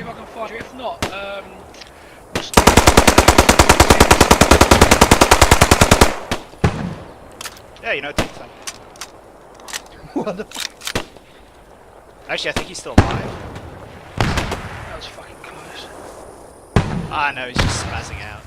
see if I can find you. If not, Yeah, you know, take time. What the fuck? Actually, I think he's still alive. that was fucking close. Ah, no, he's just spazzing out.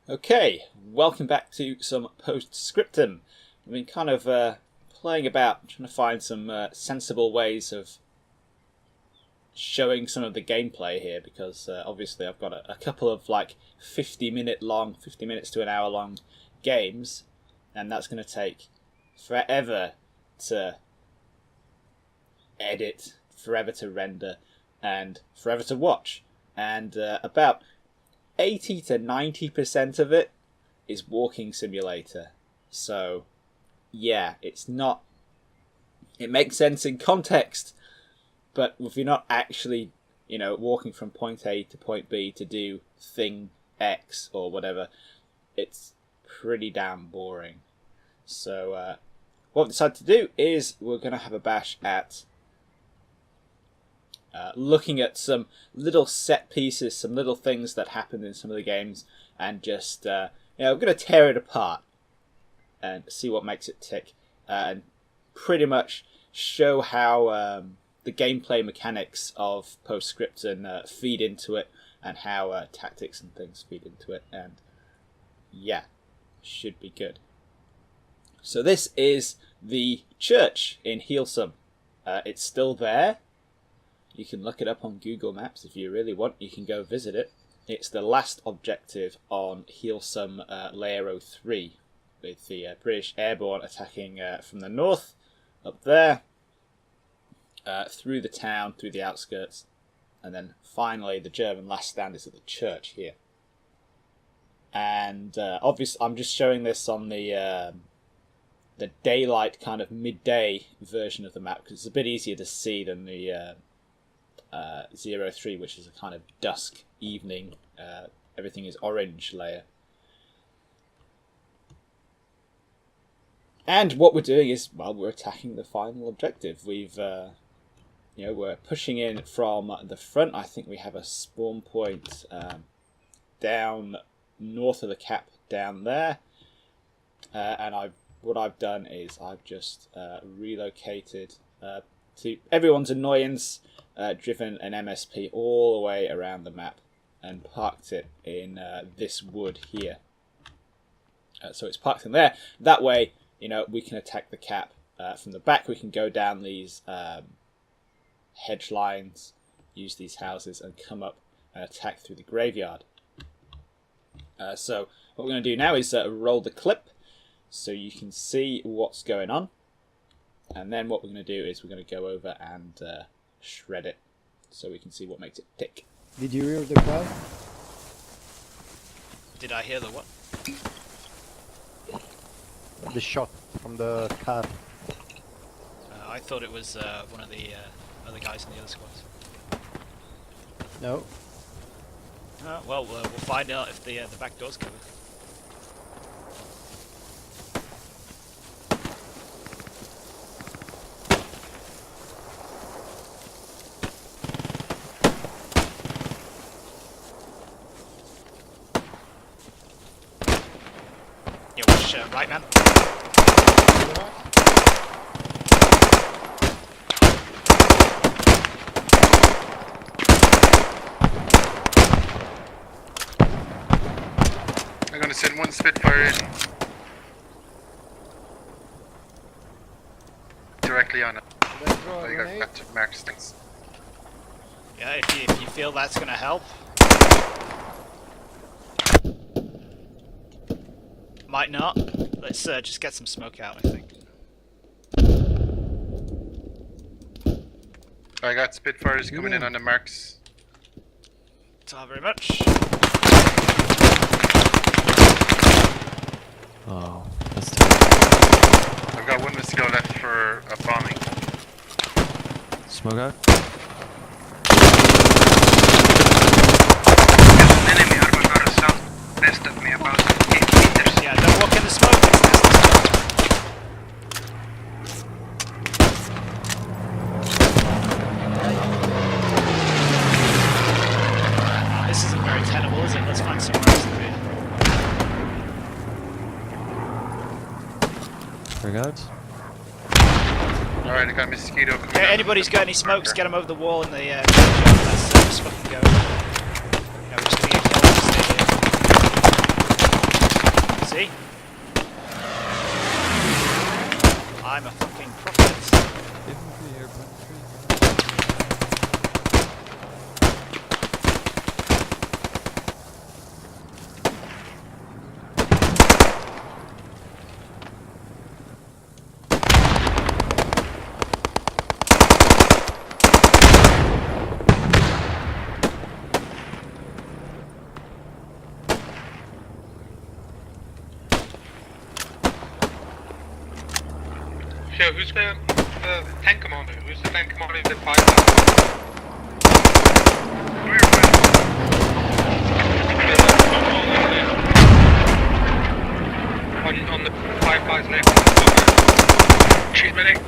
Okay, welcome back to some Postscriptum. I've been kind of playing about, trying to find some sensible ways of showing some of the gameplay here, because obviously I've got a couple of like 50 minutes to an hour long games, and that's going to take forever to edit, forever to render, and forever to watch. And about 80 to 90% of it is walking simulator. So yeah, it makes sense in context, but if you're not actually, walking from point A to point B to do thing X or whatever, it's pretty damn boring. So what I've decided to do is we're going to have a bash at looking at some little set pieces, some little things that happened in some of the games, and just we're going to tear it apart and see what makes it tick, and pretty much show how the gameplay mechanics of Postscriptum feed into it, and how tactics and things feed into it, and yeah, should be good. So this is the church in Healsome. It's still there. You can look it up on Google Maps if you really want. You can go visit it. It's the last objective on Healsome Layer 03, with the British Airborne attacking from the north, up there, through the town, through the outskirts, and then finally the German last stand is at the church here. And obviously I'm just showing this on the daylight, kind of midday version of the map, because it's a bit easier to see than the 03, which is a kind of dusk evening, everything is orange layer. And what we're doing is, well, we're attacking the final objective. We've we're pushing in from the front. I think we have a spawn point down north of the cap down there, and what I've done is I've just relocated, to everyone's annoyance, driven an MSP all the way around the map and parked it in this wood here. So it's parked in there. That way, we can attack the cap from the back. We can go down these hedge lines, use these houses, and come up and attack through the graveyard. So what we're going to do now is roll the clip so you can see what's going on. And then what we're going to do is we're going to go over and shred it so we can see what makes it tick. Did you hear the cry? Did I hear the what? The shot from the car. I thought it was one of the other guys in the other squads. No. Well, we'll find out if the back door's covered. Yeah, watch right, man. I'm gonna send one Spitfire in. Directly on it. Oh, you got to mark things. Yeah, if you feel that's gonna help. Might not. Let's just get some smoke out, I think. I got Spitfires coming in on the marks. Thank you very much. Oh, that's terrible. I've got one mosquito left for a bombing. Smoke out? There's an enemy armor southwest of me about 8 meters. Regards. Alright, I got a mosquito coming Yeah, out. anybody's got any smokes, get them over the wall in the let's just fucking go. Yeah, we're just gonna get killed and stay here. See? I'm a fucking prophet. Infantry, air infantry. So who's the tank commander? Who's the tank commander in the fight? On the fireflies left. She's medic.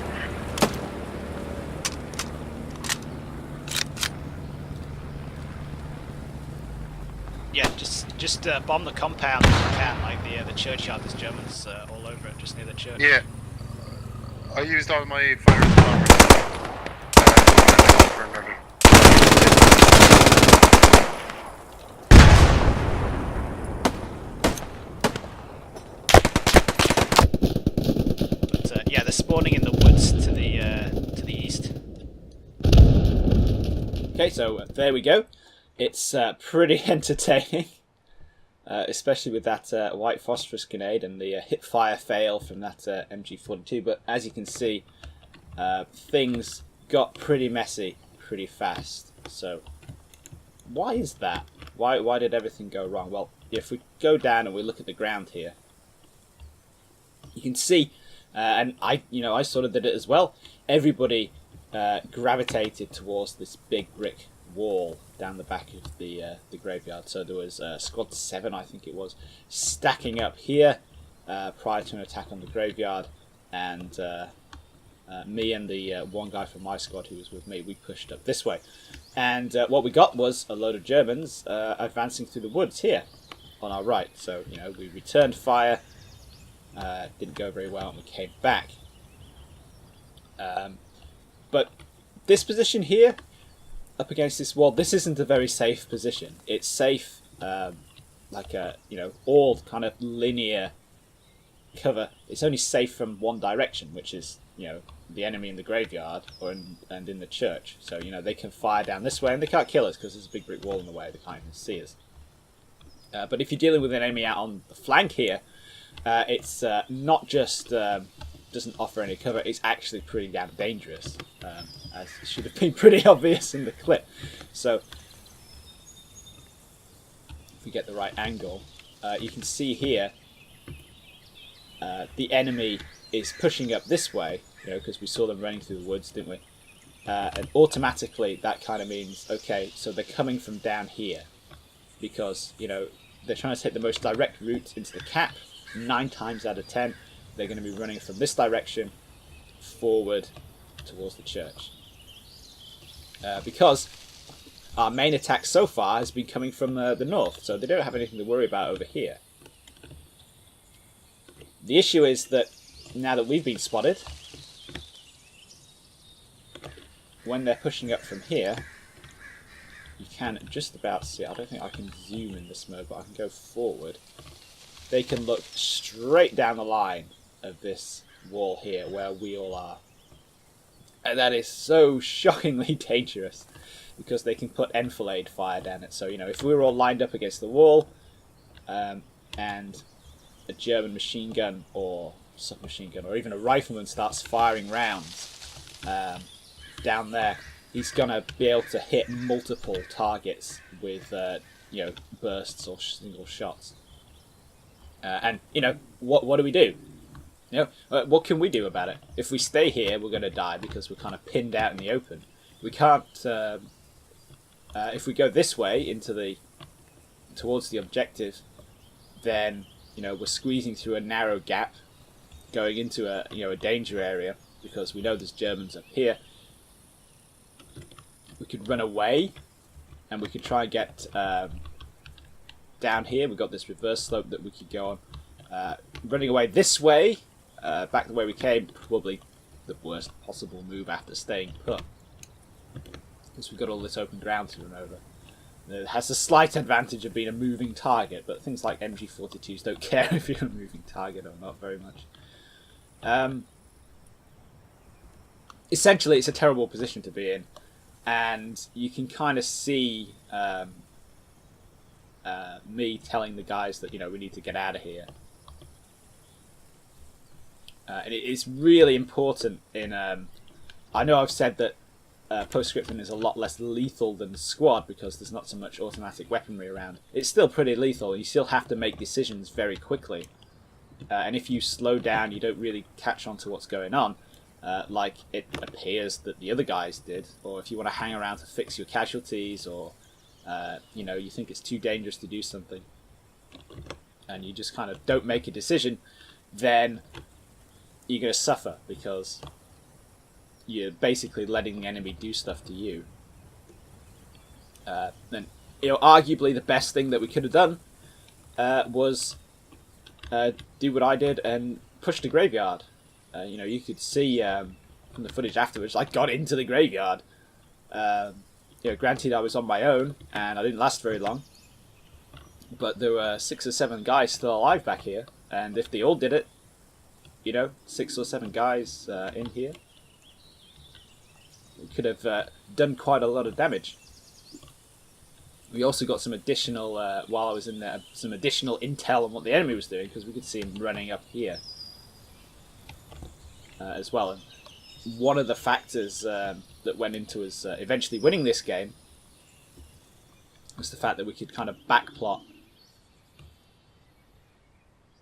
Yeah, just bomb the compound if you can, like the churchyard. There's Germans all over it, just near the church. Yeah. I used all my fighters for another. But yeah, they're spawning in the woods to the east. Okay, so there we go. It's pretty entertaining, especially with that white phosphorus grenade and the hip fire fail from that MG42. But as you can see, things got pretty messy pretty fast. So why is that? Why did everything go wrong? Well, if we go down and we look at the ground here, you can see, and I sort of did it as well. Everybody gravitated towards this big brick wall down the back of the graveyard. So there was squad 7, I think it was, stacking up here prior to an attack on the graveyard, and me and the one guy from my squad who was with me, we pushed up this way, and what we got was a load of Germans advancing through the woods here on our right. So we returned fire, didn't go very well, and we came back. But this position here, up against this wall, this isn't a very safe position. It's safe, like a all kind of linear cover. It's only safe from one direction, which is the enemy in the graveyard and in the church. So they can fire down this way and they can't kill us because there's a big brick wall in the way. They can't even see us. But if you're dealing with an enemy out on the flank here, it's not just doesn't offer any cover, it's actually pretty damn dangerous, as it should have been pretty obvious in the clip. So if we get the right angle, you can see here the enemy is pushing up this way, because we saw them running through the woods, didn't we? And automatically that kind of means, okay, so they're coming from down here, because they're trying to take the most direct route into the cap. 9 times out of 10 they're going to be running from this direction forward towards the church, because our main attack so far has been coming from the north, so they don't have anything to worry about over here. The issue is that now that we've been spotted, when they're pushing up from here, you can just about see, I don't think I can zoom in this mode, but I can go forward. They can look straight down the line of this wall here where we all are. And that is so shockingly dangerous, because they can put enfilade fire down it. So, if we were all lined up against the wall, and a German machine gun or submachine gun or even a rifleman starts firing rounds down there, he's going to be able to hit multiple targets with bursts or single shots. And what do we do? What can we do about it? If we stay here, we're going to die because we're kind of pinned out in the open. We can't. If we go this way towards the objective, then we're squeezing through a narrow gap, going into a danger area, because we know there's Germans up here. We could run away, and we could try and get down here. We've got this reverse slope that we could go on. Running away this way back the way we came, probably the worst possible move after staying put. Because we've got all this open ground to run over. It has the slight advantage of being a moving target, but things like MG42s don't care if you're a moving target or not very much. Essentially, it's a terrible position to be in, and you can kind of see me telling the guys that, you know, we need to get out of here. And it is really important in... I know I've said that Postscriptum is a lot less lethal than Squad because there's not so much automatic weaponry around. It's still pretty lethal. You still have to make decisions very quickly. And if you slow down, you don't really catch on to what's going on, like it appears that the other guys did. Or if you want to hang around to fix your casualties, or you know, you think it's too dangerous to do something, and you just kind of don't make a decision, then you're going to suffer because you're basically letting the enemy do stuff to you. Then, you know, arguably the best thing that we could have done was do what I did and push the graveyard. You know, you could see from the footage afterwards, I got into the graveyard. You know, granted I was on my own and I didn't last very long, but there were 6 or 7 guys still alive back here, and if they all did it, you know, 6 or 7 guys in here, we could have done quite a lot of damage. We also got some additional, while I was in there, some additional intel on what the enemy was doing, because we could see him running up here as well. And one of the factors that went into us eventually winning this game was the fact that we could kind of backplot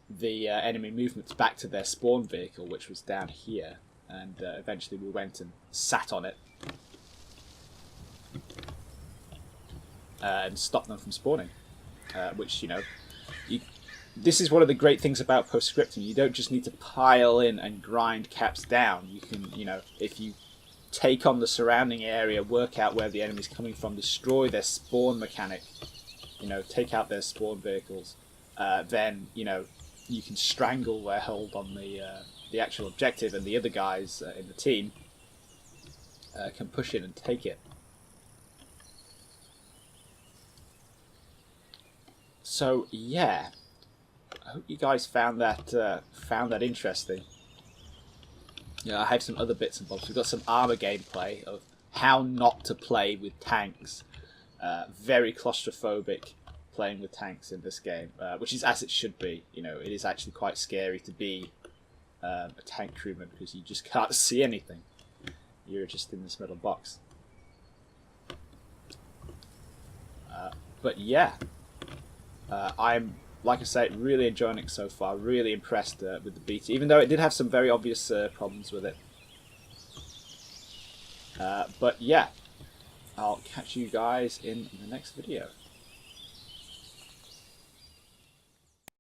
the enemy movements back to their spawn vehicle, which was down here, and eventually we went and sat on it and stopped them from spawning, which, you know, this is one of the great things about Postscriptum. You don't just need to pile in and grind caps down. You can, you know, if you take on the surrounding area, work out where the enemy's coming from, destroy their spawn mechanic, you know, take out their spawn vehicles, then, you know, you can strangle their hold on the actual objective, and the other guys in the team can push in and take it. So yeah, I hope you guys found that interesting. Yeah, I have some other bits and bobs. We've got some armor gameplay of how not to play with tanks. Very claustrophobic playing with tanks in this game, which is as it should be. You know, it is actually quite scary to be a tank crewman because you just can't see anything. You're just in this metal box. But yeah, I'm, like I say, really enjoying it so far. Really impressed with the beta, even though it did have some very obvious problems with it. But yeah, I'll catch you guys in the next video.